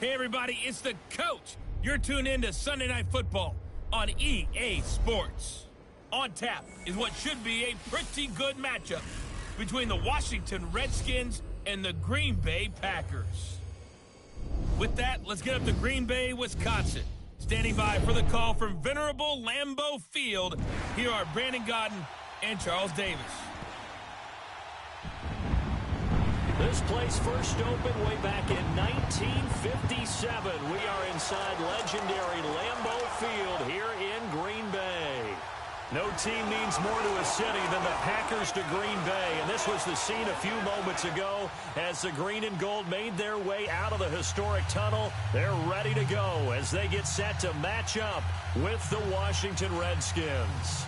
Hey everybody, it's the coach. You're tuned in to Sunday Night Football on EA Sports. On tap is what should be a pretty good matchup between the Washington Redskins and the Green Bay Packers. With that, let's get up to Green Bay, Wisconsin. Standing by for the call from venerable Lambeau Field, here are Brandon Godden and Charles Davis. This place first opened way back in 1957. We are inside legendary Lambeau Field here in Green Bay. No team means more to a city than the Packers to Green Bay. And this was the scene a few moments ago as the green and gold made their way out of the historic tunnel. They're ready to go as they get set to match up with the Washington Redskins.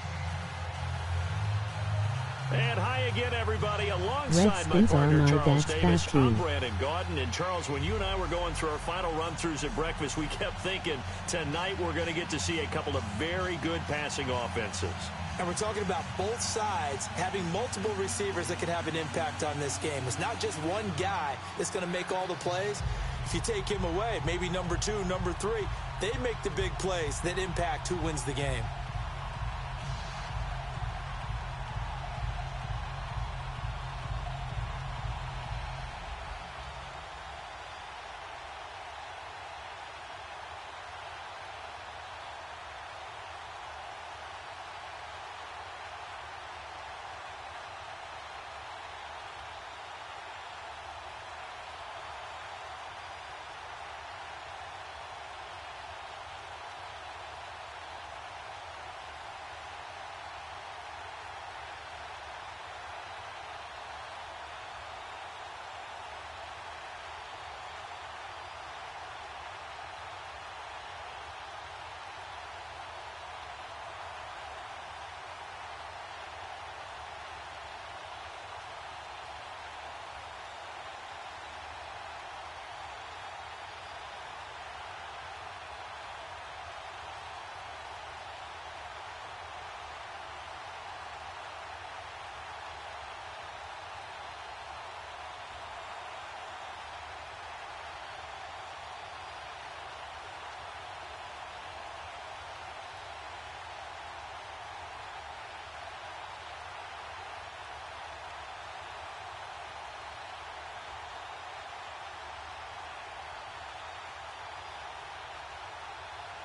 And hi again, everybody. Alongside Redskins my partner, Charles Davis, I'm Brandon Godden. And Charles, when you and I were going through our final run-throughs at breakfast, we kept thinking tonight we're going to get to see a couple of very good passing offenses. And we're talking about both sides having multiple receivers that can have an impact on this game. It's not just one guy that's going to make all the plays. If you take him away, maybe number 2, number 3, they make the big plays that impact who wins the game.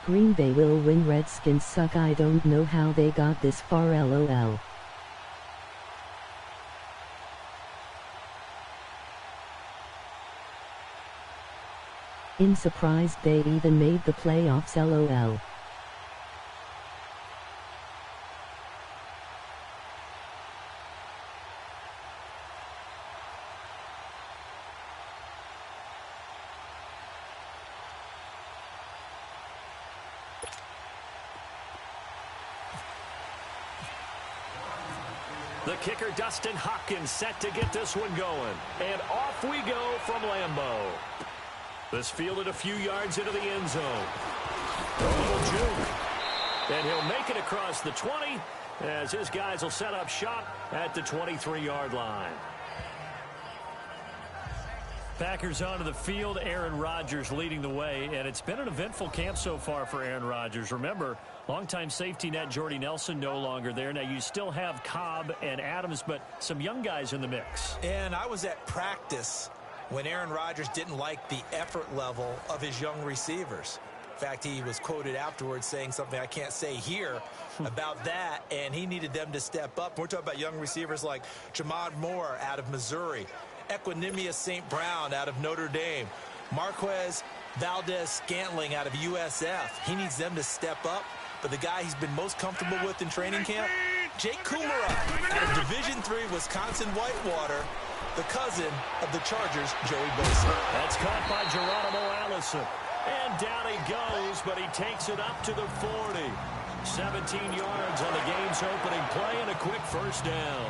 Green Bay will win. Redskins suck. I don't know how they got this far. LOL. I'm surprised they even made the playoffs. LOL. The kicker, Dustin Hopkins, set to get this one going. And off we go from Lambeau. This fielded a few yards into the end zone. A little juke. And he'll make it across the 20 as his guys will set up shop at the 23-yard line. Packers onto the field. Aaron Rodgers leading the way, and it's been an eventful camp so far for Aaron Rodgers. Remember, longtime safety net Jordy Nelson no longer there. Now you still have Cobb and Adams, but some young guys in the mix. And I was at practice when Aaron Rodgers didn't like the effort level of his young receivers. In fact, he was quoted afterwards saying something I can't say here about that, and he needed them to step up. We're talking about young receivers like Jamad Moore out of Missouri, Equanimous St. Brown out of Notre Dame, Marquez Valdez-Scantling out of USF. He needs them to step up. But the guy he's been most comfortable with in training camp, Jake Kumara out of Division III Wisconsin Whitewater, the cousin of the Chargers' Joey Bosa. That's caught by Geronimo Allison. And down he goes, but he takes it up to the 40. 17 yards on the game's opening play and a quick first down.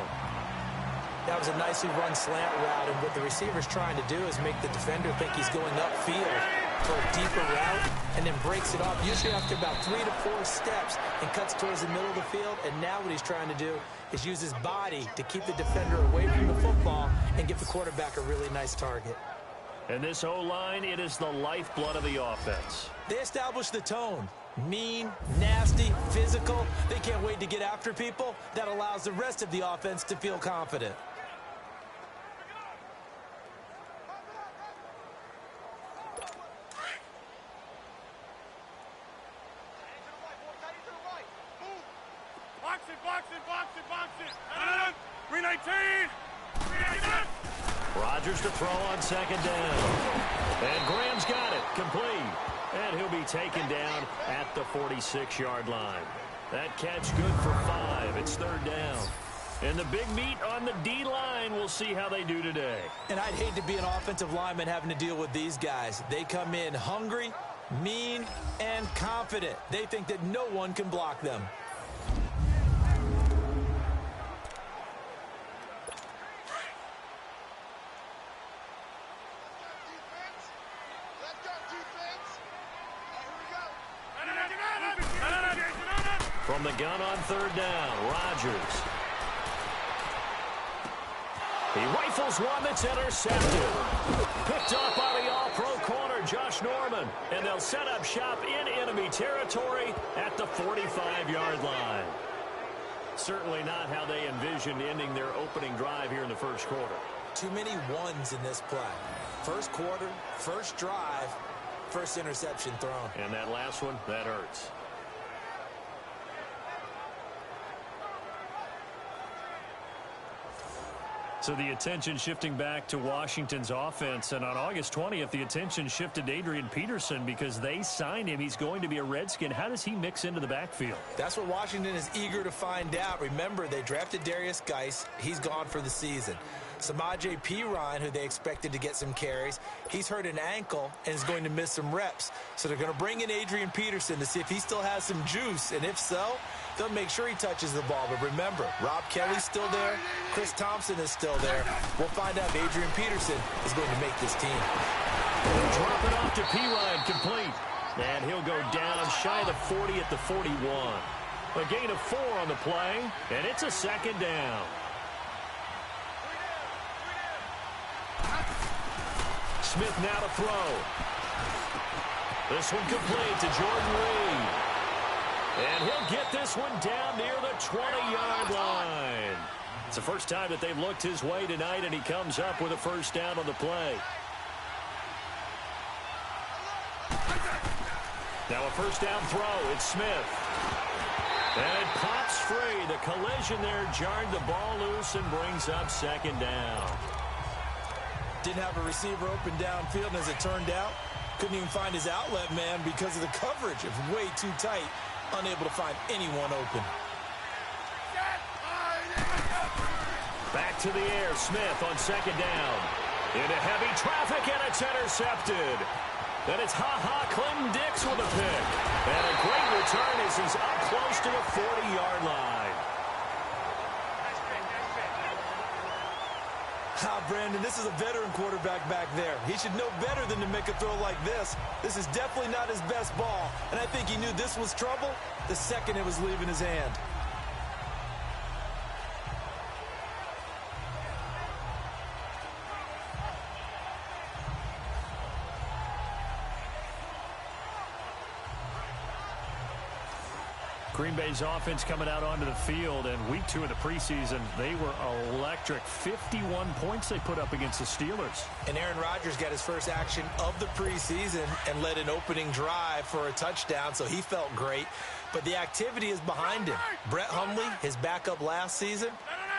That was a nicely run slant route, and what the receiver's trying to do is make the defender think he's going upfield for a deeper route, and then breaks it off, usually after about 3 to 4 steps, and cuts towards the middle of the field. And now what he's trying to do is use his body to keep the defender away from the football and give the quarterback a really nice target. And this O-line, it is the lifeblood of the offense. They establish the tone. Mean, nasty, physical. They can't wait to get after people. That allows the rest of the offense to feel confident. Rodgers to throw on second down. And Graham's got it. Complete. And he'll be taken down at the 46-yard line. That catch good for 5. It's third down. And the big meat on the D-line. We'll see how they do today. And I'd hate to be an offensive lineman having to deal with these guys. They come in hungry, mean, and confident. They think that no one can block them. From the gun on third down, Rodgers. He rifles one that's intercepted. Picked off by the all-pro corner, Josh Norman. And they'll set up shop in enemy territory at the 45-yard line. Certainly not how they envisioned ending their opening drive here in the first quarter. Too many ones in this play. First quarter, first drive, first interception thrown. And that last one, that hurts. So the attention shifting back to Washington's offense. And on August 20th, the attention shifted to Adrian Peterson because they signed him. He's going to be a Redskin. How does he mix into the backfield? That's what Washington is eager to find out. Remember, they drafted Darius Geis. He's gone for the season. Samaje Perine, who they expected to get some carries, he's hurt an ankle and is going to miss some reps. So they're going to bring in Adrian Peterson to see if he still has some juice. And if so, they'll make sure he touches the ball. But remember, Rob Kelly's still there. Chris Thompson is still there. We'll find out if Adrian Peterson is going to make this team. They'll drop it off to Perine, complete. And he'll go down shy of the 40 at the 41. A gain of 4 on the play, and it's a second down. Smith now to throw. This one complete to Jordan Reed. And he'll get this one down near the 20-yard line. It's the first time that they've looked his way tonight, and he comes up with a first down on the play. Now a first down throw. It's Smith. And it pops free. The collision there jarred the ball loose and brings up second down. Didn't have a receiver open downfield, and as it turned out, couldn't even find his outlet man because of the coverage. It was way too tight, unable to find anyone open. Back to the air, Smith on second down. Into heavy traffic, and it's intercepted. Then it's Clinton Dix with a pick. And a great return as he's up close to the 40-yard line. Brandon, this is a veteran quarterback back there. He should know better than to make a throw like this. This is definitely not his best ball, and I think he knew this was trouble the second it was leaving his hand. Green Bay's offense coming out onto the field, and week 2 of the preseason, they were electric. 51 points they put up against the Steelers. And Aaron Rodgers got his first action of the preseason and led an opening drive for a touchdown, so he felt great. But the activity is behind him. Brett Hundley, his backup last season,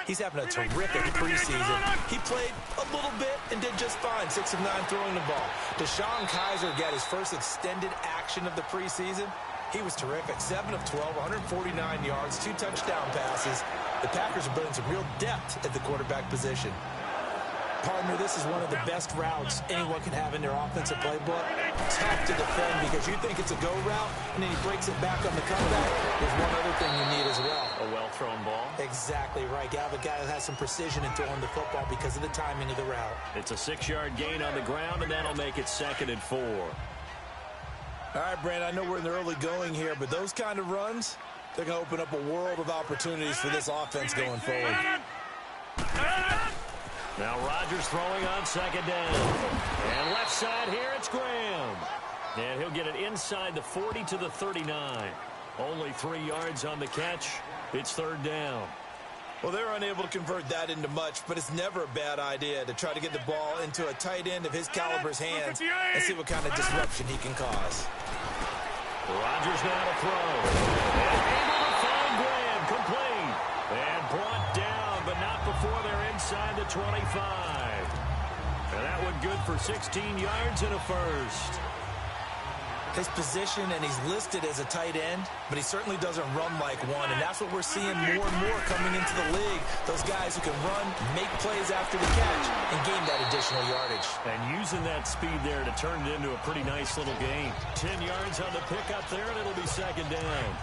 he's having a terrific preseason. He played a little bit and did just fine, 6 of 9 throwing the ball. Deshaun Kaiser got his first extended action of the preseason. He was terrific. 7 of 12, 149 yards, 2 touchdown passes. The Packers are building some real depth at the quarterback position. Partner, this is one of the best routes anyone can have in their offensive playbook. Tough to defend because you think it's a go route, and then he breaks it back on the comeback. There's one other thing you need as well. A well-thrown ball. Exactly right. You have a guy that has some precision in throwing the football because of the timing of the route. It's a 6-yard gain on the ground, and that'll make it 2nd and 4. All right, Brandon, I know we're in the early going here, but those kind of runs, they're going to open up a world of opportunities for this offense going forward. Now Rodgers throwing on second down. And left side here, it's Graham. And he'll get it inside the 40 to the 39. Only 3 yards on the catch. It's third down. Well, they're unable to convert that into much, but it's never a bad idea to try to get the ball into a tight end of his caliber's hands and see what kind of disruption he can cause. Rodgers now to throw. And able to find Graham, complete. And brought down, but not before they're inside the 25. And that one good for 16 yards and a first. His position, and he's listed as a tight end, but he certainly doesn't run like one, and that's what we're seeing more and more coming into the league. Those guys who can run, make plays after the catch, and gain that additional yardage. And using that speed there to turn it into a pretty nice little gain. 10 yards on the pickup there, and it'll be second down.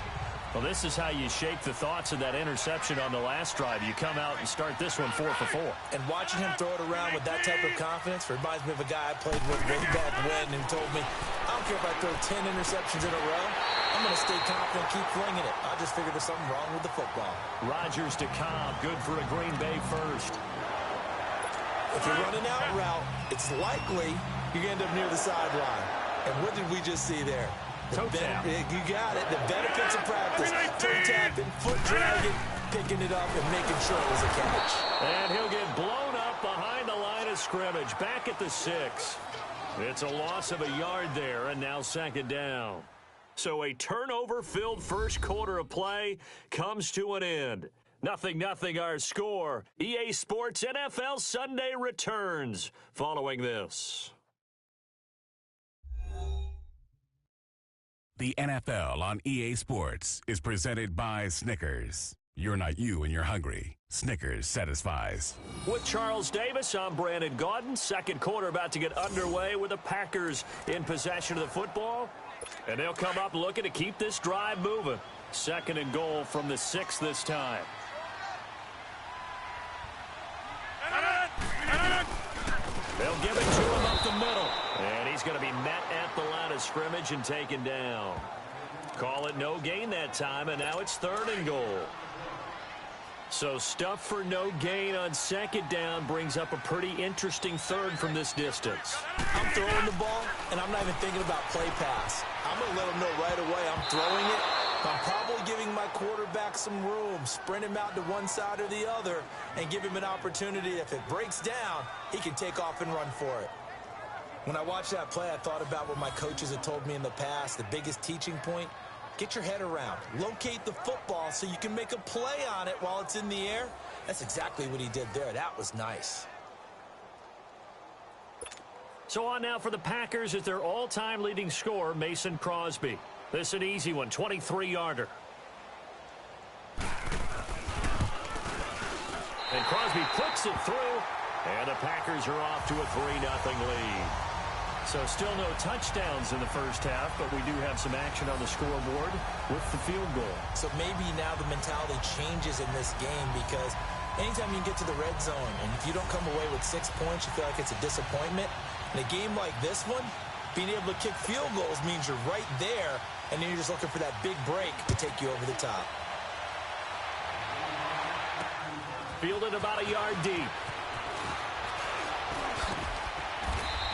Well, this is how you shake the thoughts of that interception on the last drive. You come out and start this one 4 for 4. And watching him throw it around with that type of confidence reminds me of a guy I played with way back when who told me, I don't care if I throw 10 interceptions in a row. I'm going to stay confident, keep flinging it. I just figured there's something wrong with the football. Rodgers to Cobb, good for a Green Bay first. If you're running out route, it's likely you're going to end up near the sideline. And what did we just see there? Toe tap. You got it. The benefits of practice. Toe tapping, foot dragging, picking it up, and making sure it was a catch. And he'll get blown up behind the line of scrimmage. Back at the 6. It's a loss of a yard there, and now second down. So a turnover-filled first quarter of play comes to an end. 0-0 our score. EA Sports NFL Sunday returns following this. The NFL on EA Sports is presented by Snickers. You're not you when you're hungry. Snickers satisfies. With Charles Davis, I'm Brandon Gaudin. Second quarter about to get underway with the Packers in possession of the football. And they'll come up looking to keep this drive moving. Second and goal from the 6 this time. They'll give it to him up the middle. And he's going to be met at the line of scrimmage and taken down. Call it no gain that time, and now it's third and goal. So stuff for no gain on second down brings up a pretty interesting third from this distance. I'm throwing the ball, and I'm not even thinking about play pass. I'm going to let him know right away I'm throwing it. I'm probably giving my quarterback some room, sprint him out to one side or the other, and give him an opportunity. If it breaks down, he can take off and run for it. When I watched that play, I thought about what my coaches had told me in the past. The biggest teaching point, get your head around. Locate the football so you can make a play on it while it's in the air. That's exactly what he did there. That was nice. So on now for the Packers is their all-time leading scorer, Mason Crosby. This is an easy one, 23-yarder. And Crosby puts it through, and the Packers are off to a 3-0 lead. So still no touchdowns in the first half, but we do have some action on the scoreboard with the field goal. So maybe now the mentality changes in this game because anytime you get to the red zone and if you don't come away with 6 points, you feel like it's a disappointment. In a game like this one, being able to kick field goals means you're right there, and then you're just looking for that big break to take you over the top. Fielded about a yard deep.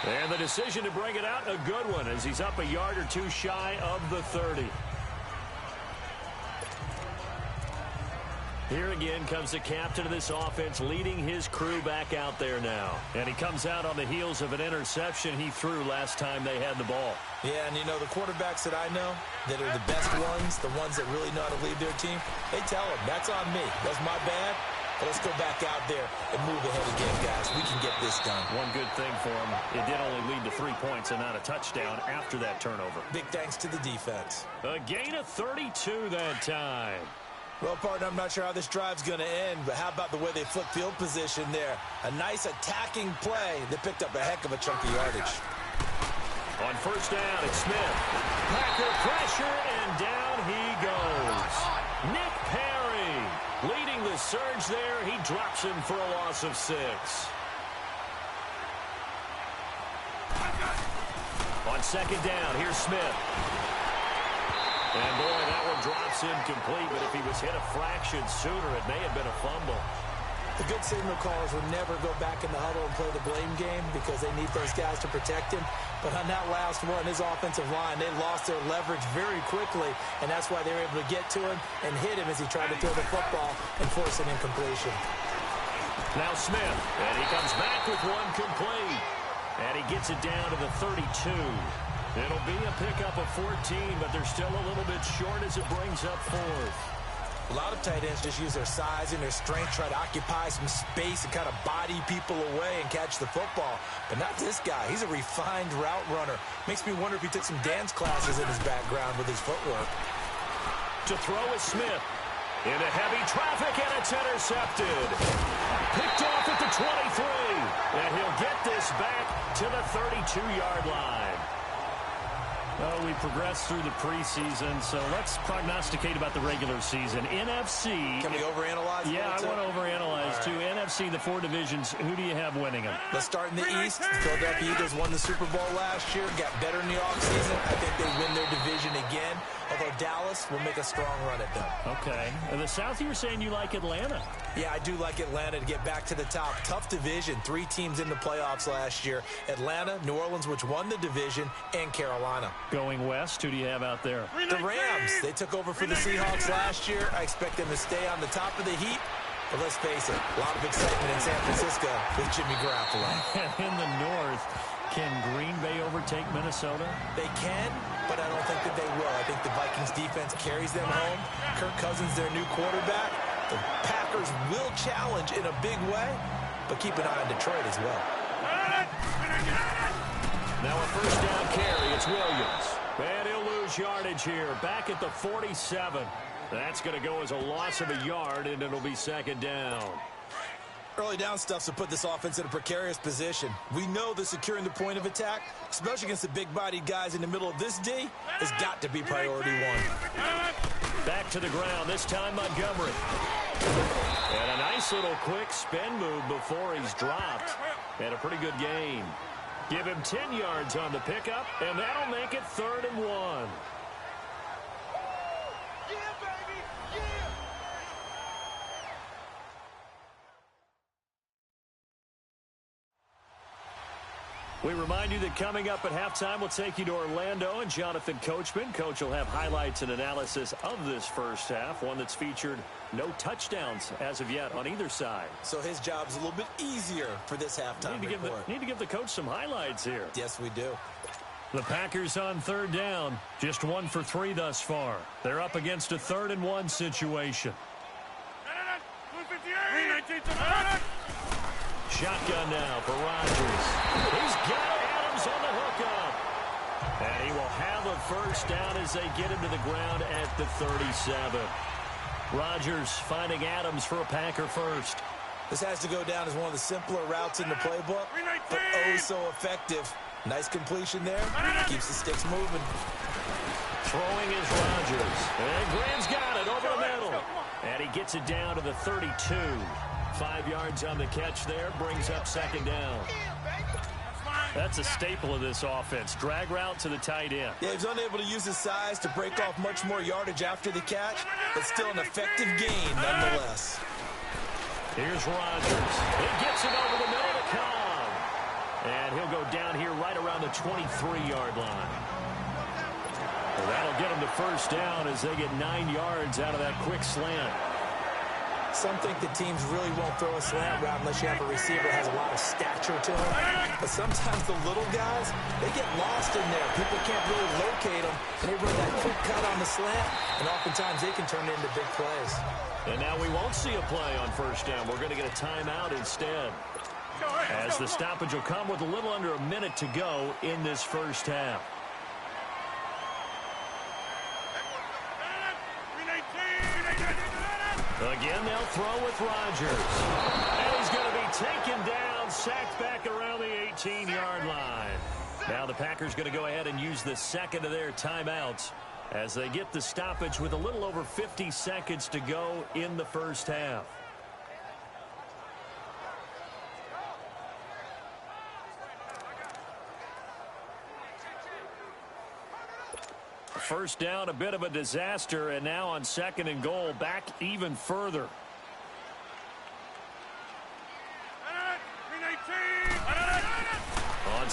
And the decision to bring it out, a good one, as he's up a yard or two shy of the 30. Here again comes the captain of this offense, leading his crew back out there now. And he comes out on the heels of an interception he threw last time they had the ball. Yeah, and you know, the quarterbacks that I know that are the best ones, the ones that really know how to lead their team, they tell them, that's on me. That's my bad. But let's go back out there and move ahead again, guys. We can get this done. One good thing for him, it did only lead to 3 points and not a touchdown after that turnover. Big thanks to the defense. A gain of 32 that time. Well, partner, I'm not sure how this drive's going to end, but how about the way they flip field position there? A nice attacking play that picked up a heck of a chunk of yardage. On first down, it's Smith. Packer pressure, and down he goes. Nick Perry leading the surge there. He drops him for a loss of 6. On second down, here's Smith. And, boy, that one drops incomplete, but if he was hit a fraction sooner, it may have been a fumble. The good signal callers would never go back in the huddle and play the blame game because they need those guys to protect him. But on that last one, his offensive line, they lost their leverage very quickly, and that's why they were able to get to him and hit him as he tried to throw the football and force an incompletion. Now Smith, and he comes back with one complete. And he gets it down to the 32. It'll be a pickup of 14, but they're still a little bit short as it brings up fourth. A lot of tight ends just use their size and their strength, try to occupy some space and kind of body people away and catch the football. But not this guy. He's a refined route runner. Makes me wonder if he took some dance classes in his background with his footwork. To throw is Smith. Into heavy traffic, and it's intercepted. Picked off at the 23. And he'll get this back to the 32-yard line. Well, we progressed through the preseason, so let's prognosticate about the regular season. NFC. Can we overanalyze? Yeah, I want to overanalyze, too. NFC, the four divisions, who do you have winning them? Let's start in the East. The Philadelphia Eagles won the Super Bowl last year, got better in the offseason. I think they win their division again, although Dallas will make a strong run at them. Okay. In the South, you were saying you like Atlanta. Yeah, I do like Atlanta to get back to the top. Tough division. 3 teams in the playoffs last year. Atlanta, New Orleans, which won the division, and Carolina. Going west, who do you have out there? The Rams. They took over for the Seahawks last year. I expect them to stay on the top of the heap. But let's face it, a lot of excitement in San Francisco with Jimmy Garoppolo. In the north, can Green Bay overtake Minnesota? They can, but I don't think that they will. I think the Vikings defense carries them home. Kirk Cousins, their new quarterback. The Packers will challenge in a big way, but keep an eye on Detroit as well. Now a first down carry. It's Williams. And he'll lose yardage here. Back at the 47. That's going to go as a loss of a yard, and it'll be second down. Early down stuff to put this offense in a precarious position. We know that securing the point of attack, especially against the big-bodied guys in the middle of this D, has got to be priority one. Back to the ground, this time Montgomery. And a nice little quick spin move before he's dropped. And a pretty good gain. Give him 10 yards on the pickup, and that'll make it 3rd and 1. We remind you that coming up at halftime, we'll take you to Orlando and Jonathan Coachman. Coach will have highlights and analysis of this first half, one that's featured no touchdowns as of yet on either side. So his job's a little bit easier for this halftime report. Need to give the coach some highlights here. Yes, we do. The Packers on 3rd down, just 1 for 3 thus far. They're up against a 3rd and 1 situation. Shotgun now for Rodgers. He's got Adams on the hookup. And he will have a first down as they get him to the ground at the 37. Rodgers finding Adams for a Packer first. This has to go down as one of the simpler routes in the playbook, but oh so effective. Nice completion there. Keeps the sticks moving. Throwing is Rodgers. And Graham's got it over the middle. And he gets it down to the 32. 5 yards on the catch there, brings up second down. That's a staple of this offense. Drag route to the tight end. Yeah, he's unable to use his size to break off much more yardage after the catch, but still an effective gain nonetheless. Here's Rodgers. He gets it over the middle to Cobb. And he'll go down here right around the 23-yard line. Well, that'll get him the first down as they get 9 yards out of that quick slant. Some think the teams really won't throw a slant route unless you have a receiver that has a lot of stature to him. But sometimes the little guys, they get lost in there. People can't really locate them, and they run that quick cut on the slant, and oftentimes they can turn it into big plays. And now we won't see a play on first down. We're going to get a timeout instead, as the stoppage will come with a little under a minute to go in this first half. Again, they'll throw with Rodgers. And he's going to be taken down, sacked back around the 18-yard line. Now the Packers going to go ahead and use the second of their timeouts as they get the stoppage with a little over 50 seconds to go in the first half. First down, a bit of a disaster, and now on 2nd and goal, back even further.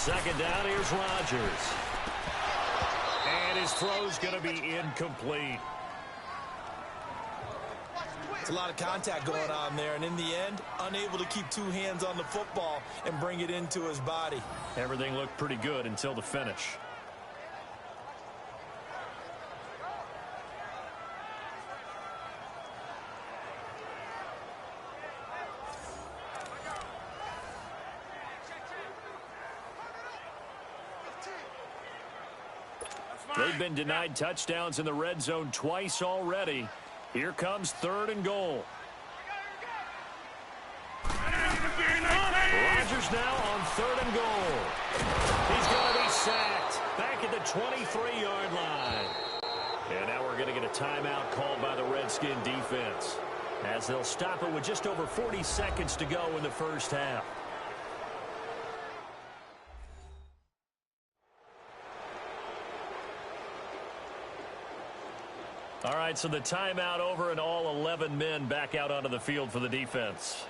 Second down, here's Rodgers. And his throw's going to be incomplete. It's a lot of contact going on there, and in the end, unable to keep two hands on the football and bring it into his body. Everything looked pretty good until the finish. They've been denied touchdowns in the red zone twice already. Here comes 3rd and goal. Rodgers now on 3rd and goal. He's going to be sacked back at the 23-yard line. And now we're going to get a timeout called by the Redskin defense, as they'll stop it with just over 40 seconds to go in the first half. All right, so the timeout over and all 11 men back out onto the field for the defense.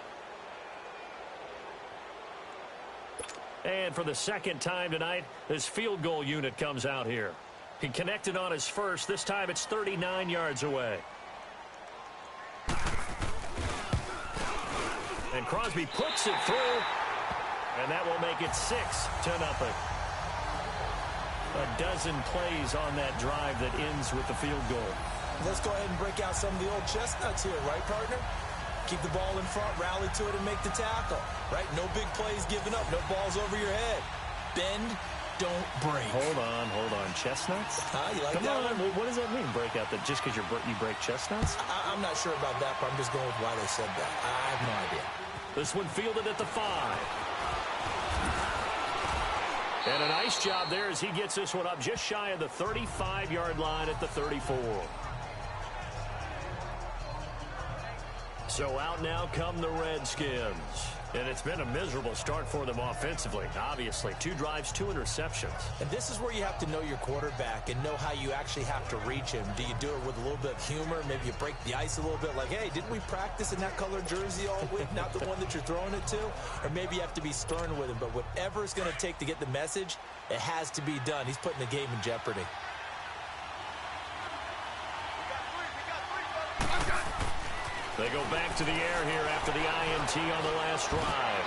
And for the second time tonight, this field goal unit comes out here. He connected on his first. This time it's 39 yards away. And Crosby puts it through, and that will make it 6-0. A dozen plays on that drive that ends with the field goal. Let's go ahead and break out some of the old chestnuts here, right, partner? Keep the ball in front, rally to it, and make the tackle, right? No big plays given up, no balls over your head. Bend, don't break. Hold on. Chestnuts? You like Come that on. one? What does that mean, break out? That just because you break chestnuts? I'm not sure about that, but I'm just going with why they said that. I have no idea. This one fielded at the 5. And a nice job there as he gets this one up just shy of the 35-yard line at the 34. So out now come the Redskins. And it's been a miserable start for them offensively, obviously. 2 drives, 2 interceptions. And this is where you have to know your quarterback and know how you actually have to reach him. Do you do it with a little bit of humor? Maybe you break the ice a little bit like, hey, didn't we practice in that colored jersey all week? Not the one that you're throwing it to? Or maybe you have to be stern with him. But whatever it's going to take to get the message, it has to be done. He's putting the game in jeopardy. They go back to the air here after the INT on the last drive.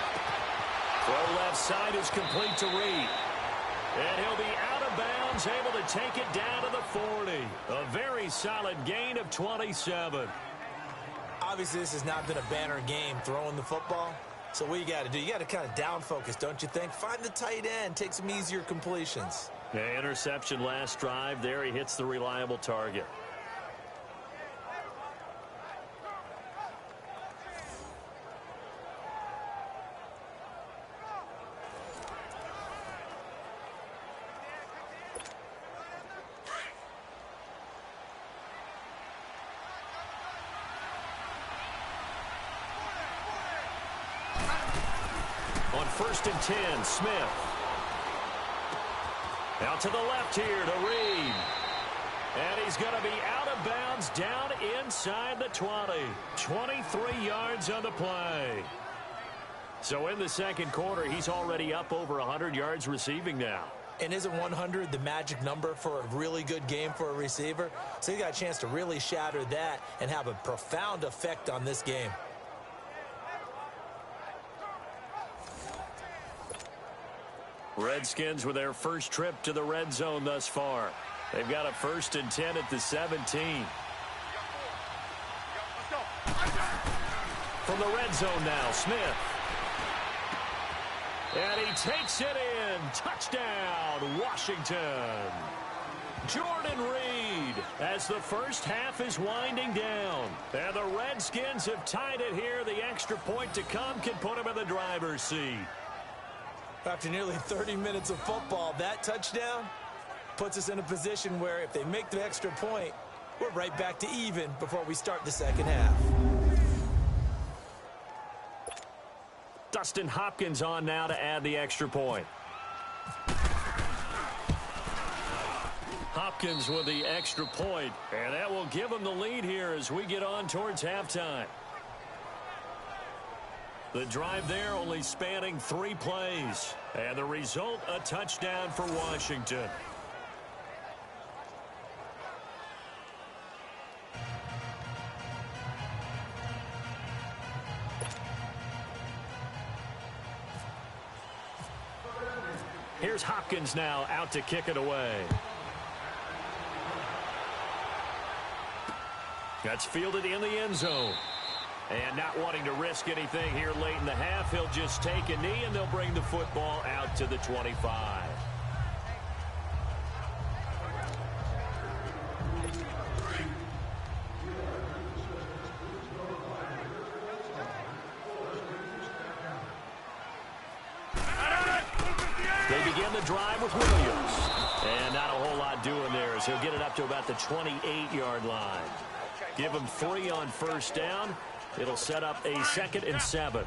Throw left side is complete to Reed. And he'll be out of bounds, able to take it down to the 40. A very solid gain of 27. Obviously, this has not been a banner game throwing the football. So what you got to do, you got to kind of down focus, don't you think? Find the tight end, take some easier completions. Yeah, interception last drive. There he hits the reliable target. On 1st and 10, Smith. Out to the left here to Reed. And he's going to be out of bounds down inside the 20. 23 yards on the play. So in the second quarter, he's already up over 100 yards receiving now. And isn't 100 the magic number for a really good game for a receiver? So he got a chance to really shatter that and have a profound effect on this game. Redskins with their first trip to the red zone thus far. They've got a 1st and 10 at the 17. From the red zone now, Smith. And he takes it in. Touchdown, Washington. Jordan Reed as the first half is winding down. And the Redskins have tied it here. The extra point to come can put them in the driver's seat. After nearly 30 minutes of football, that touchdown puts us in a position where if they make the extra point, we're right back to even before we start the second half. Dustin Hopkins on now to add the extra point. Hopkins with the extra point, and that will give him the lead here as we get on towards halftime. The drive there only spanning 3 plays. And the result, a touchdown for Washington. Here's Hopkins now out to kick it away. That's fielded in the end zone. And not wanting to risk anything here late in the half, he'll just take a knee and they'll bring the football out to the 25. They begin the drive with Williams. And not a whole lot doing there as he'll get it up to about the 28-yard line. Give him 3 on first down. It'll set up a 2nd and 7.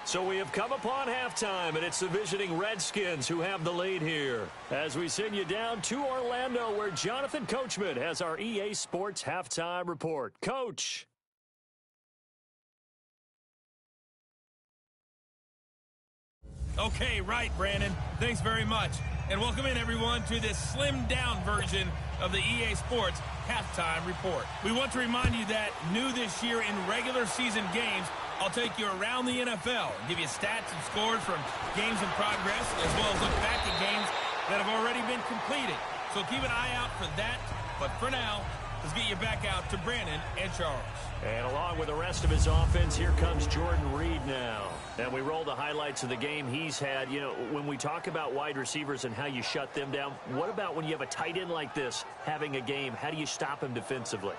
So we have come upon halftime, and it's the visiting Redskins who have the lead here. As we send you down to Orlando, where Jonathan Coachman has our EA Sports Halftime Report. Coach. Okay, right, Brandon. Thanks very much. And welcome in, everyone, to this slimmed-down version of the EA Sports Halftime Report. We want to remind you that new this year in regular season games, I'll take you around the NFL and give you stats and scores from games in progress, as well as look back at games that have already been completed. So keep an eye out for that. But for now, let's get you back out to Brandon and Charles. And along with the rest of his offense, here comes Jordan Reed now. And we roll the highlights of the game he's had. You know, when we talk about wide receivers and how you shut them down, what about when you have a tight end like this having a game? How do you stop him defensively?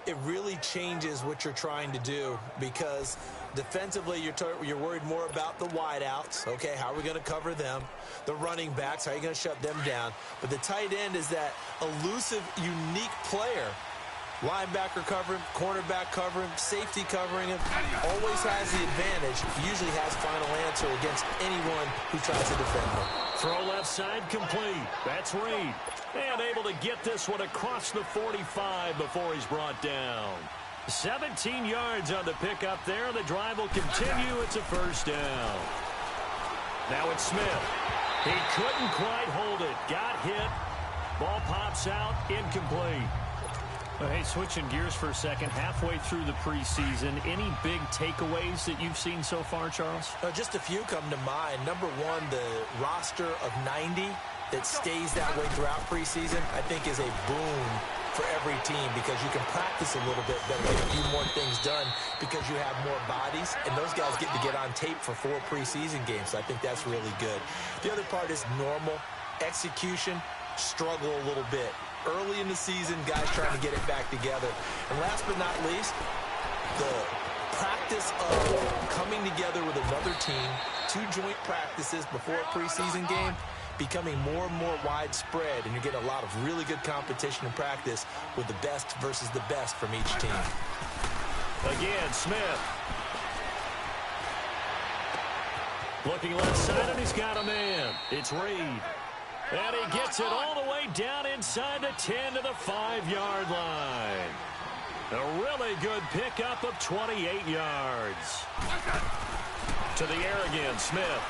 It really changes what you're trying to do, because defensively you're worried more about the wideouts. Okay, how are we going to cover them? The running backs, how are you going to shut them down? But the tight end is that elusive, unique player. Linebacker covering, cornerback covering, safety covering him. Always has the advantage. Usually has final answer against anyone who tries to defend him. Throw left side complete. That's Reed. And able to get this one across the 45 before he's brought down. 17 yards on the pickup there. The drive will continue. It's a first down. Now it's Smith. He couldn't quite hold it. Got hit. Ball pops out. Incomplete. Hey, switching gears for a second, halfway through the preseason, any big takeaways that you've seen so far, Charles? Just a few come to mind. Number one, the roster of 90 that stays that way throughout preseason, I think is a boon for every team, because you can practice a little bit better, get a few more things done because you have more bodies, and those guys get to get on tape for 4 preseason games. So I think that's really good. The other part is normal execution, struggle a little bit. Early in the season, guys trying to get it back together. And last but not least, the practice of coming together with another team, 2 joint practices before a preseason game, becoming more and more widespread, and you get a lot of really good competition in practice with the best versus the best from each team. Again, Smith. Looking left side, and he's got a man. It's Reed. And he gets it all the way down inside the 10 to the 5-yard line. A really good pickup of 28 yards. To the air again, Smith.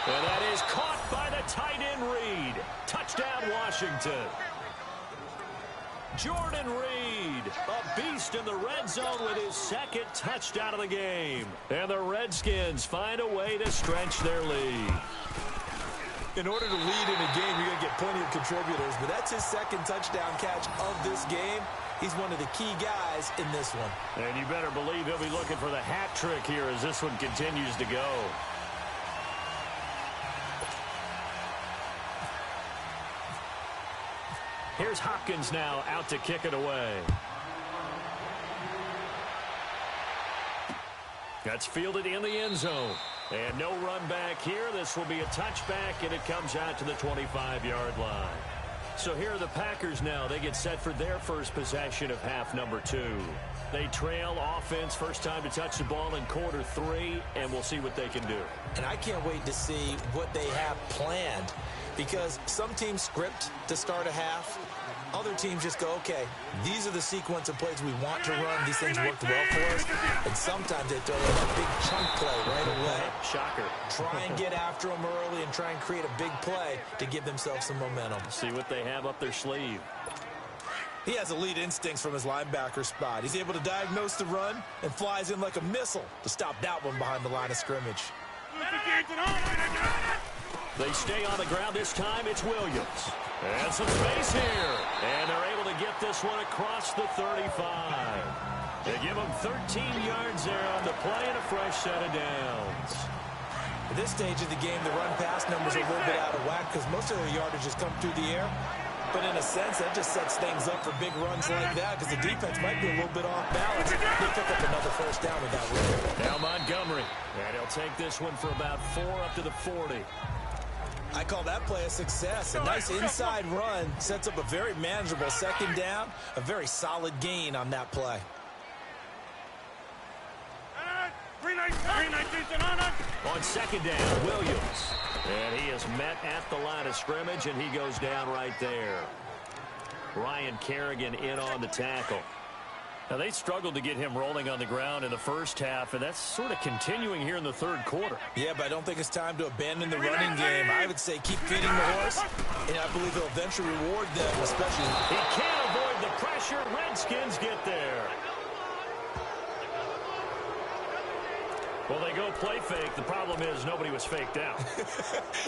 And that is caught by the tight end Reed. Touchdown, Washington. Jordan Reed, a beast in the red zone with his 2nd touchdown of the game. And the Redskins find a way to stretch their lead. In order to lead in a game, you're going to get plenty of contributors, but that's his 2nd touchdown catch of this game. He's one of the key guys in this one. And you better believe he'll be looking for the hat trick here as this one continues to go. Here's Hopkins now out to kick it away. That's fielded in the end zone. And no run back here. This will be a touchback, and it comes out to the 25-yard line. So here are the Packers now. They get set for their first possession of half number 2. They trail offense, first time to touch the ball in quarter 3, and we'll see what they can do. And I can't wait to see what they have planned, because some teams script to start a half. Other teams just go, okay, these are the sequence of plays we want to run. These things worked well for us. And sometimes they throw in a big chunk play right away. Shocker. Try and get after them early and try and create a big play to give themselves some momentum. See what they have up their sleeve. He has elite instincts from his linebacker spot. He's able to diagnose the run and flies in like a missile to stop that one behind the line of scrimmage. They stay on the ground this time. It's Williams. And some space here. And they're able to get this one across the 35. They give him 13 yards there on the play and a fresh set of downs. At this stage of the game, the run-pass numbers are a little bit out of whack because most of their yardage has come through the air. But in a sense, that just sets things up for big runs like that because the defense might be a little bit off balance. They pick up another first down with that win. Now Montgomery. And he'll take this one for about 4 up to the 40. I call that play a success. A nice inside run sets up a very manageable second down, a very solid gain on that play. On second down, Williams. And he is met at the line of scrimmage, and he goes down right there. Ryan Kerrigan in on the tackle. Now, they struggled to get him rolling on the ground in the first half, and that's sort of continuing here in the third quarter. Yeah, but I don't think it's time to abandon the running game. I would say keep feeding the horse, and I believe he'll eventually reward them, especially. He can't avoid the pressure. Redskins get there. Well, they go play fake. The problem is nobody was faked out.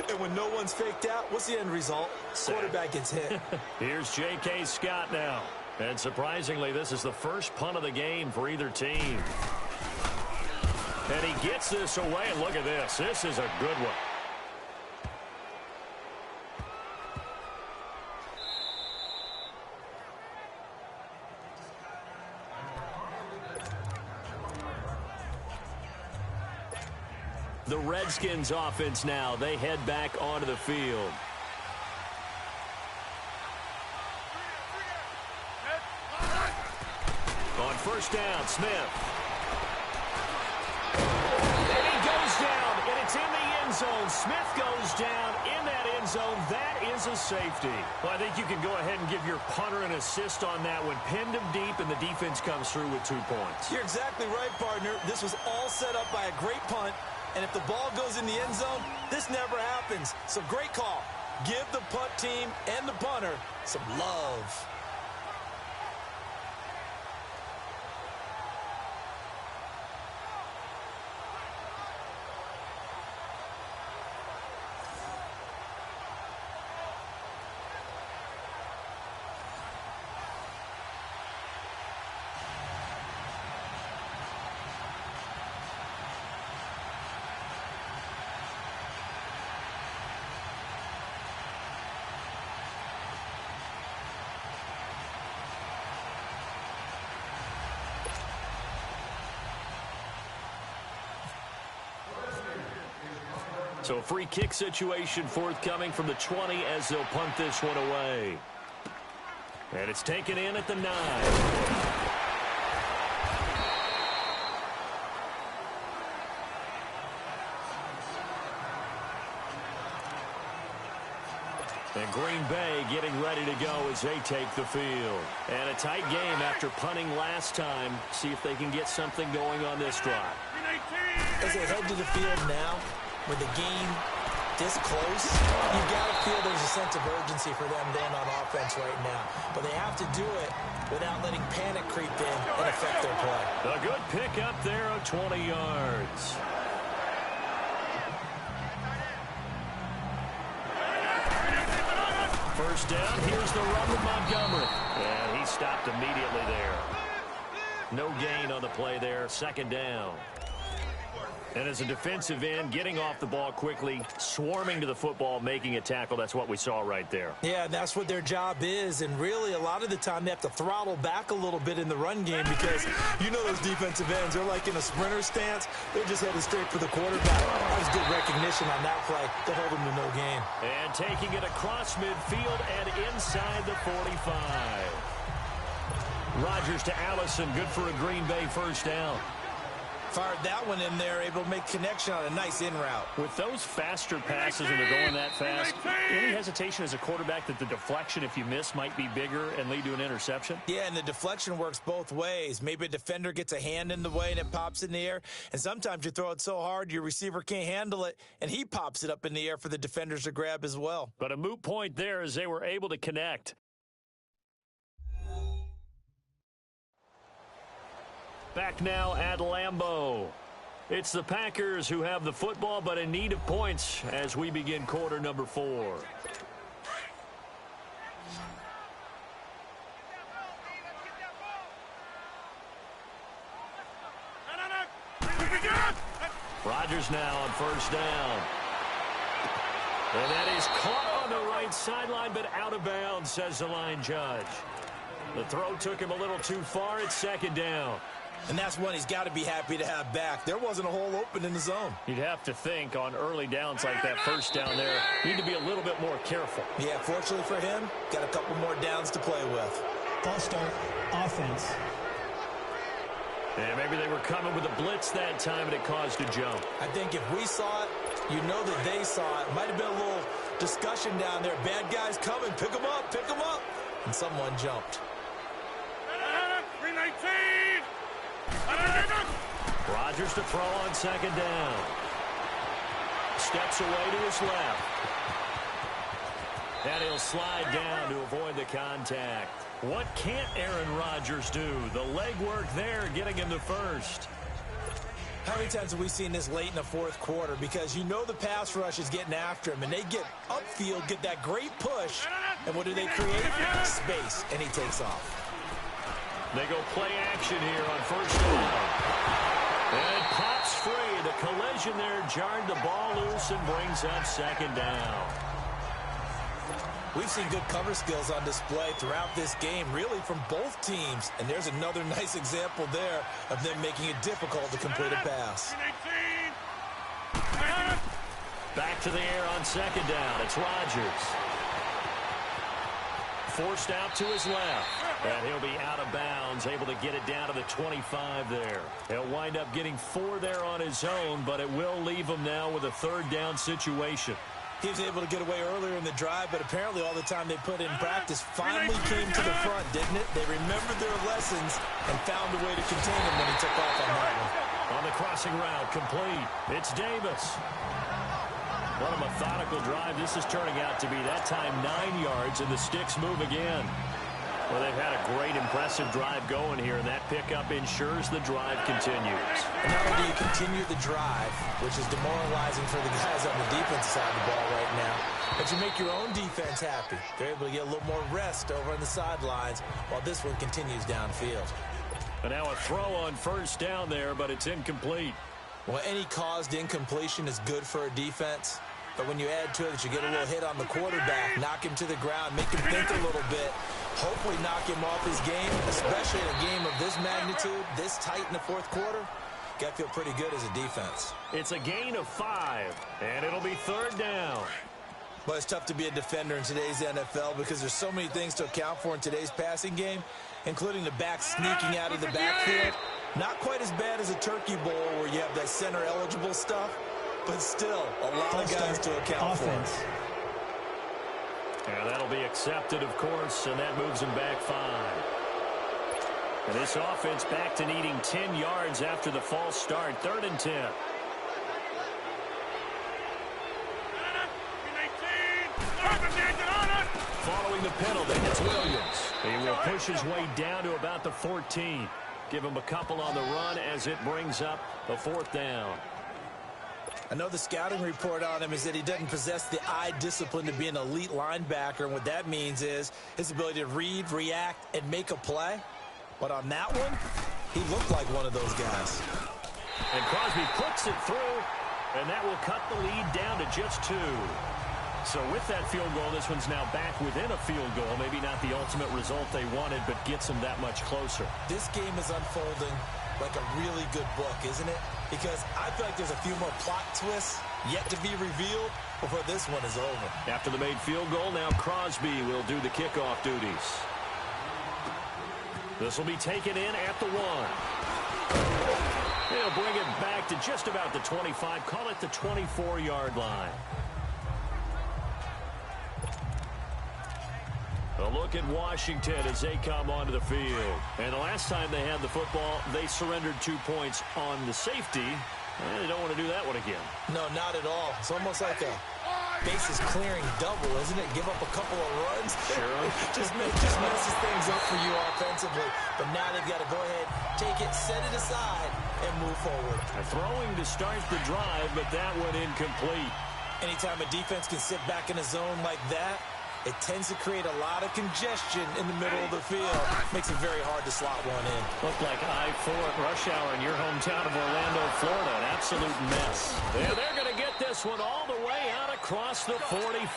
And when no one's faked out, what's the end result? Quarterback gets hit. Here's J.K. Scott now. And surprisingly, this is the first punt of the game for either team. And he gets this away, and look at this. This is a good one. The Redskins offense now. They head back onto the field. On first down, Smith. And he goes down, and it's in the end zone. Smith goes down in that end zone. That is a safety. Well, I think you can go ahead and give your punter an assist on that one. Pinned him deep, and the defense comes through with 2 points. You're exactly right, partner. This was all set up by a great punt. And if the ball goes in the end zone, this never happens. So great call. Give the punt team and the punter some love. So a free kick situation forthcoming from the 20 as they'll punt this one away. And it's taken in at the 9. And Green Bay getting ready to go as they take the field. And a tight game after punting last time. See if they can get something going on this drive. As they head to the field now, with the game this close, you've got to feel there's a sense of urgency for them then on offense right now. But they have to do it without letting panic creep in and affect their play. A good pick up there of 20 yards. First down, here's the run with Montgomery. And he stopped immediately there. No gain on the play there, second down. And as a defensive end, getting off the ball quickly, swarming to the football, making a tackle, that's what we saw right there. Yeah, that's what their job is. And really, a lot of the time, they have to throttle back a little bit in the run game because you know those defensive ends, they're like in a sprinter stance. They're just headed straight for the quarterback. That was good recognition on that play to hold them to no gain. And taking it across midfield and inside the 45. Rodgers to Allison, good for a Green Bay first down. Fired that one in there, able to make connection on a nice in route. With those faster passes and they're going that fast, any hesitation as a quarterback that the deflection, if you miss, might be bigger and lead to an interception? Yeah, and the deflection works both ways. Maybe a defender gets a hand in the way and it pops in the air. And sometimes you throw it so hard your receiver can't handle it, and he pops it up in the air for the defenders to grab as well. But a moot point there as they were able to connect. Back now at Lambeau. It's the Packers who have the football, but in need of points as we begin quarter number 4. Rodgers now on first down. And that is caught on the right sideline, but out of bounds, says the line judge. The throw took him a little too far. It's second down. And that's one he's got to be happy to have back. There wasn't a hole open in the zone. You'd have to think on early downs like that first down there, you need to be a little bit more careful. Yeah, fortunately for him, got a couple more downs to play with. False start, offense. And maybe they were coming with a blitz that time and it caused a jump. I think if we saw it, you know that they saw it. Might have been a little discussion down there. Bad guys coming. Pick them up. Pick them up. And someone jumped. 319. Rodgers to throw on second down. Steps away to his left. And he'll slide down to avoid the contact. What can't Aaron Rodgers do? The legwork there getting him the first. How many times have we seen this late in the fourth quarter? Because you know the pass rush is getting after him, and they get upfield, get that great push, and what do they create? Space, and he takes off. They go play action here on first down. And it pops free. The collision there jarred the ball loose and brings up second down. We've seen good cover skills on display throughout this game, really from both teams. And there's another nice example there of them making it difficult to complete a pass. Back to the air on second down. It's Rodgers. Forced out to his left. And he'll be out of bounds, able to get it down to the 25 there. He'll wind up getting 4 there on his own, but it will leave him now with a third down situation. He was able to get away earlier in the drive, but apparently all the time they put in practice finally came to the front, didn't it? They remembered their lessons and found a way to contain him when he took off on that one. On the crossing route, complete. It's Davis. What a methodical drive this is turning out to be. That time 9 yards, and the sticks move again. Well, they've had a great, impressive drive going here, and that pickup ensures the drive continues. And not only do you continue the drive, which is demoralizing for the guys on the defensive side of the ball right now, but you make your own defense happy. They're able to get a little more rest over on the sidelines while this one continues downfield. And now a throw on first down there, but it's incomplete. Well, any caused incompletion is good for a defense. But when you add to it that you get a little hit on the quarterback, knock him to the ground, make him think a little bit, hopefully knock him off his game, especially in a game of this magnitude, this tight in the fourth quarter, got to feel pretty good as a defense. It's a gain of 5, and it'll be third down. But it's tough to be a defender in today's NFL because there's so many things to account for in today's passing game, including the back sneaking out of the backfield. Not quite as bad as a turkey bowl where you have that center-eligible stuff, but still a lot of guys to account for. And that'll be accepted, of course, and that moves him back 5. And this offense back to needing 10 yards after the false start. 3rd and 10. Following the penalty, it's Williams. He will push his way down to about the 14. Give him a couple on the run as it brings up the 4th down. I know the scouting report on him is that he doesn't possess the eye discipline to be an elite linebacker, and what that means is his ability to read, react, and make a play. But on that one, he looked like one of those guys. And Crosby puts it through, and that will cut the lead down to just 2. So with that field goal, this one's now back within a field goal. Maybe not the ultimate result they wanted, but gets them that much closer. This game is unfolding like a really good book, isn't it? Because I feel like there's a few more plot twists yet to be revealed before this one is over. After the made field goal, now Crosby will do the kickoff duties. This will be taken in at the 1. They'll bring it back to just about the 25. Call it the 24-yard line. A look at Washington as they come onto the field. And the last time they had the football, they surrendered 2 points on the safety. And they don't want to do that one again. No, not at all. It's almost like a bases clearing double, isn't it? Give up a couple of runs. Sure. just messes things up for you offensively. But now they've got to go ahead, take it, set it aside, and move forward. Throwing to start the drive, but that one incomplete. Anytime a defense can sit back in a zone like that, it tends to create a lot of congestion in the middle of the field. Makes it very hard to slot one in. Looked like I-4 at rush hour in your hometown of Orlando, Florida. An absolute mess. And they're going to get this one all the way out across the 45.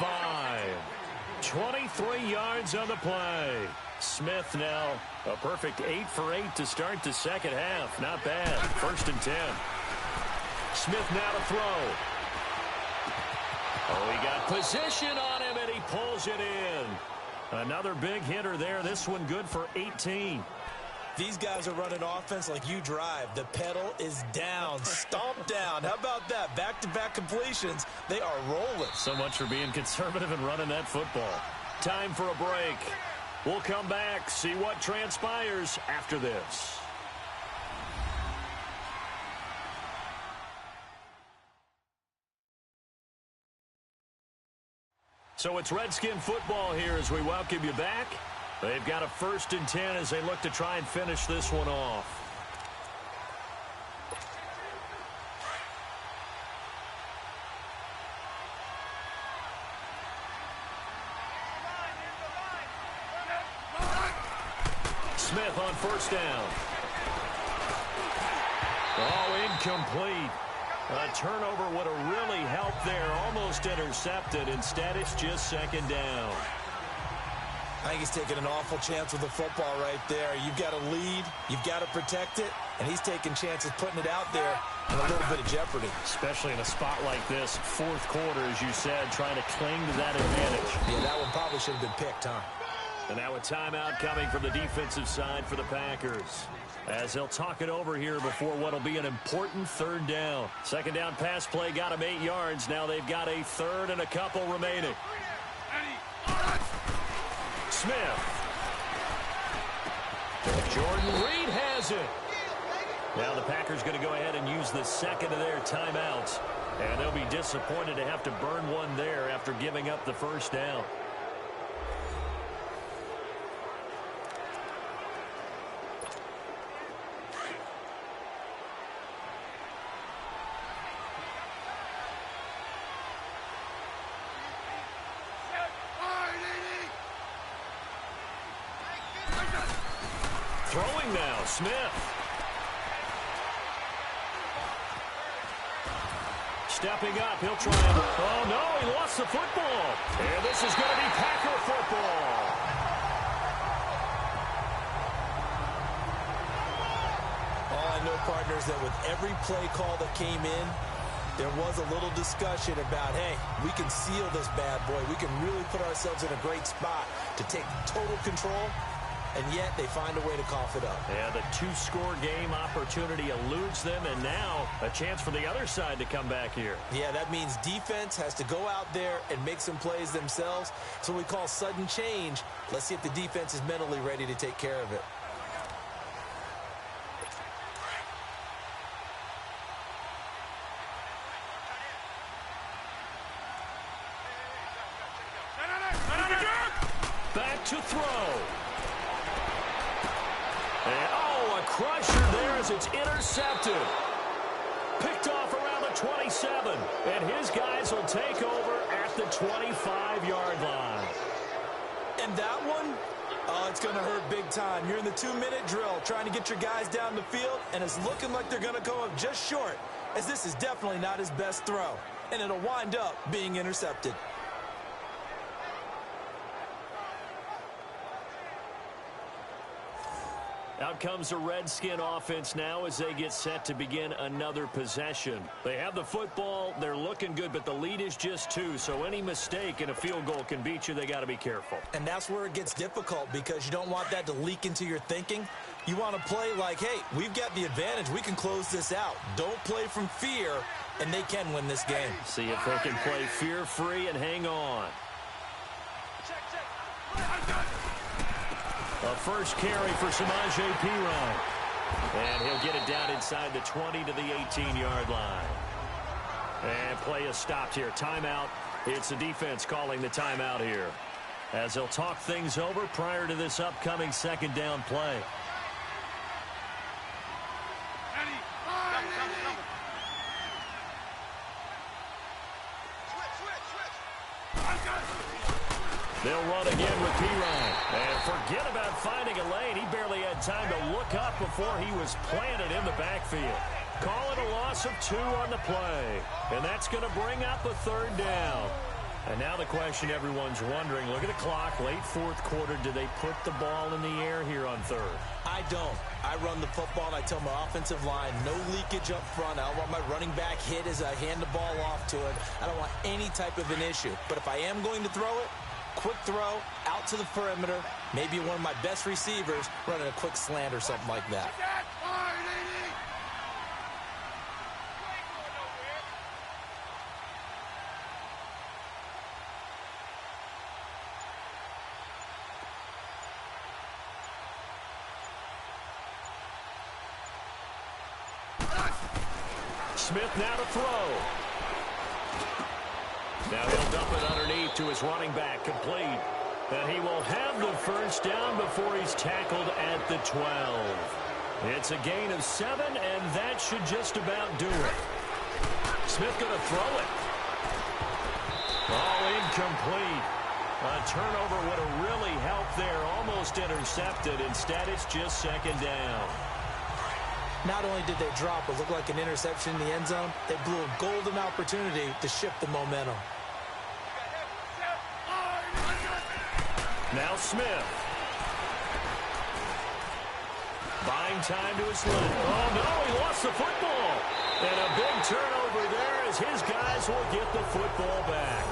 23 yards on the play. Smith now a perfect 8 for 8 to start the second half. Not bad. 1st and 10. Smith now to throw. Oh, he got position on him, and he pulls it in. Another big hitter there. This one good for 18. These guys are running offense like you drive. The pedal is down, stomped down. How about that? Back-to-back completions. They are rolling. So much for being conservative and running that football. Time for a break. We'll come back, see what transpires after this. So it's Redskin football here as we welcome you back. They've got a 1st and 10 as they look to try and finish this one off. Smith on 1st down. Oh, incomplete. A turnover would have really helped there. Almost intercepted. Instead, it's just 2nd down. I think he's taking an awful chance with the football right there. You've got a lead. You've got to protect it. And he's taking chances putting it out there in a little bit of jeopardy. Especially in a spot like this. 4th quarter, as you said, trying to cling to that advantage. Yeah, that one probably should have been picked, huh? And now a timeout coming from the defensive side for the Packers. As they'll talk it over here before what will be an important 3rd down. 2nd down pass play got them 8 yards. Now they've got a 3rd and a couple remaining. Smith. Jordan Reed has it. Now the Packers going to go ahead and use the 2nd of their timeouts. And they'll be disappointed to have to burn one there after giving up the 1st down. Throwing now, Smith. Stepping up, he'll try and... Oh, no, he lost the football. And this is going to be Packer football. All I know, partners, that with every play call that came in, there was a little discussion about, hey, we can seal this bad boy. We can really put ourselves in a great spot to take total control. And yet they find a way to cough it up. Yeah, the 2-score game opportunity eludes them, and now a chance for the other side to come back here. Yeah, that means defense has to go out there and make some plays themselves. So we call sudden change. Let's see if the defense is mentally ready to take care of it. Back to throw. And, oh, a crusher there as it's intercepted. Picked off around the 27. And his guys will take over at the 25-yard line. And that one, oh, it's going to hurt big time. You're in the 2-minute drill trying to get your guys down the field, and it's looking like they're going to go up just short, as this is definitely not his best throw. And it'll wind up being intercepted. Out comes the Redskin offense now as they get set to begin another possession. They have the football. They're looking good, but the lead is just 2. So any mistake in a field goal can beat you. They got to be careful. And that's where it gets difficult because you don't want that to leak into your thinking. You want to play like, hey, we've got the advantage. We can close this out. Don't play from fear, and they can win this game. See if they can play fear-free and hang on. A first carry for Samaje Perine. And he'll get it down inside the 20 to the 18-yard line. And play is stopped here. Timeout. It's the defense calling the timeout here, as they'll talk things over prior to this upcoming second down play. They'll run again with Perine. And forget about finding a lane. He barely had time to look up before he was planted in the backfield. Call it a loss of 2 on the play. And that's going to bring up a third down. And now the question everyone's wondering, look at the clock, late fourth quarter, do they put the ball in the air here on third? I don't. I run the football, and I tell my offensive line, no leakage up front. I don't want my running back hit as I hand the ball off to him. I don't want any type of an issue. But if I am going to throw it, quick throw, out to the perimeter, maybe one of my best receivers running a quick slant or something like that. Smith now to throw. Now he'll dump it underneath to his running back, complete. And he will have the first down before he's tackled at the 12. It's a gain of 7, and that should just about do it. Smith going to throw it. All incomplete. A turnover would have really helped there, almost intercepted. Instead, it's just second down. Not only did they drop what looked like an interception in the end zone, they blew a golden opportunity to shift the momentum. Now Smith. Buying time to his left. Oh, no, he lost the football. And a big turnover there as his guys will get the football back.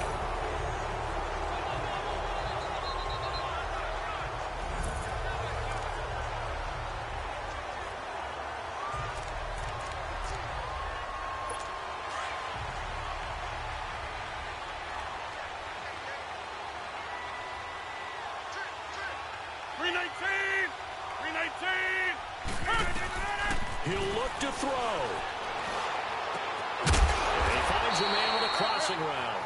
He'll look to throw. And he finds a man with a crossing route.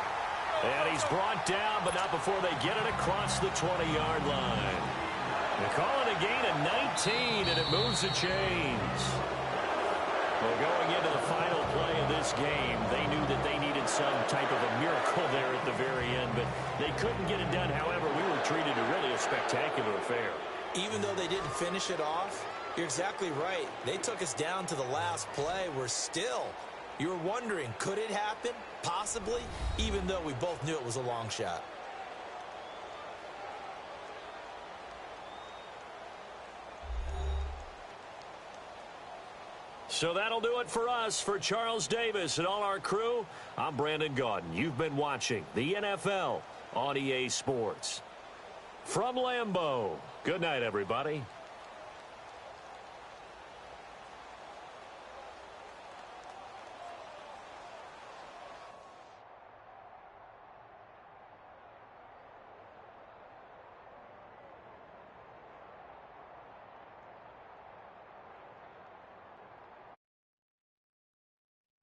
And he's brought down, but not before they get it across the 20-yard line. They call it a gain of 19, and it moves the chains. Well, going into the final play of this game, they knew that they needed some type of a miracle there at the very end, but they couldn't get it done. However, we were treated to really a spectacular affair. Even though they didn't finish it off, you're exactly right. They took us down to the last play. You were wondering, could it happen? Possibly, even though we both knew it was a long shot. So that'll do it for us. For Charles Davis and all our crew, I'm Brandon Gaudin. You've been watching the NFL on EA Sports. From Lambeau, good night, everybody.